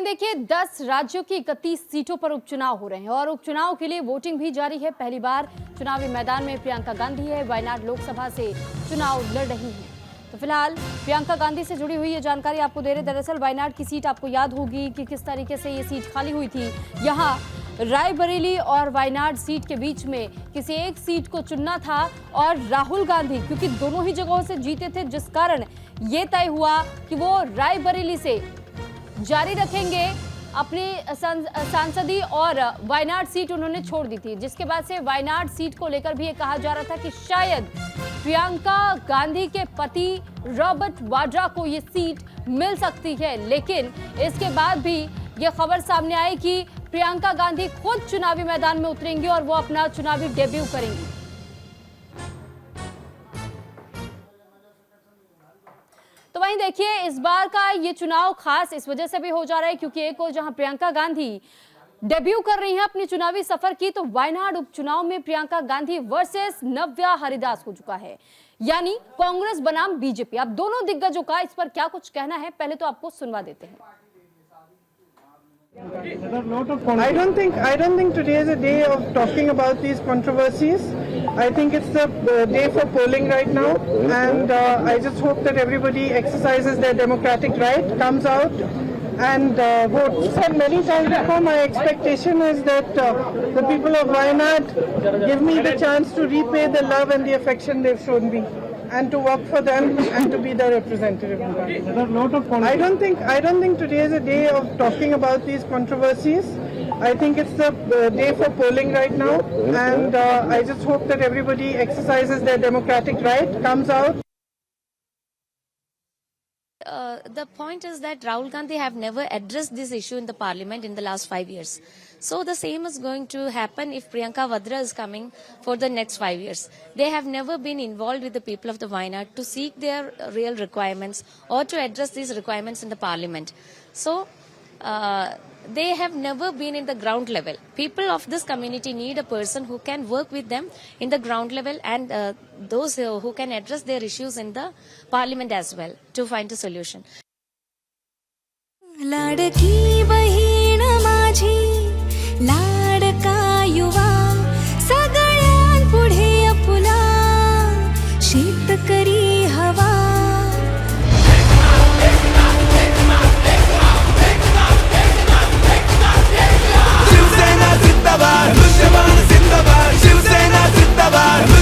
देखिए 10 राज्यों की 31 सीटों पर उपचुनाव हो रहे हैं और उपचुनाव के लिए वोटिंग भी जारी है। पहली बार चुनावी मैदान में प्रियंका गांधी है, वायनाड लोकसभा से चुनाव लड़ रही हैं। तो फिलहाल प्रियंका गांधी से जुड़ी हुई ये जानकारी आपको दे रहे। दरअसल वायनाड की सीट आपको याद होगी कि किस तरीके से ये सीट खाली हुई थी। यहाँ रायबरेली और वायनाड सीट के बीच में किसी एक सीट को चुनना था और राहुल गांधी क्योंकि दोनों ही जगहों से जीते थे, जिस कारण ये तय हुआ कि वो रायबरेली से जारी रखेंगे अपनी सांसदी और वायनाड सीट उन्होंने छोड़ दी थी, जिसके बाद से वायनाड सीट को लेकर भी ये कहा जा रहा था कि शायद प्रियंका गांधी के पति रॉबर्ट वाड्रा को ये सीट मिल सकती है। लेकिन इसके बाद भी ये खबर सामने आई कि प्रियंका गांधी खुद चुनावी मैदान में उतरेंगी और वो अपना चुनावी डेब्यू करेंगी। तो वहीं देखिए इस बार का ये चुनाव खास इस वजह से भी हो जा रहा है क्योंकि एक और जहां प्रियंका गांधी डेब्यू कर रही हैं अपनी चुनावी सफर की, तो वायनाड उपचुनाव में प्रियंका गांधी वर्सेस नव्या हरिदास हो चुका है, यानी कांग्रेस बनाम बीजेपी। अब दोनों दिग्गजों का इस पर क्या कुछ कहना है, पहले तो आपको सुनवा देते हैं। I don't think today is a day of talking about these controversies. I think it's the day for polling right now, and I just hope that everybody exercises their democratic right, comes out and votes. Said many times before, my expectation is that the people of Wayanad give me the chance to repay the love and the affection they've shown me, and to work for them and to be their representative. I don't think today is a day of talking about these controversies. I think it's the day for polling right now, and I just hope that everybody exercises their democratic right, comes out. The point is that Rahul Gandhi have never addressed this issue in the parliament in the last 5 years. So the same is going to happen if Priyanka Vadra is coming for the next 5 years. They have never been involved with the people of the Wayanad to seek their real requirements or to address these requirements in the parliament. So they have never been in the ground level. People of this community need a person who can work with them in the ground level and those who can address their issues in the parliament as well to find a solution. Ladki Bahin माझी लाडका युवा सगळ्यांपुढे आपुला शेतकरी हवा शिवसेना जिंदाबाद, दुश्मन जिंदाबाद, शिवसेना जिंदाबाद.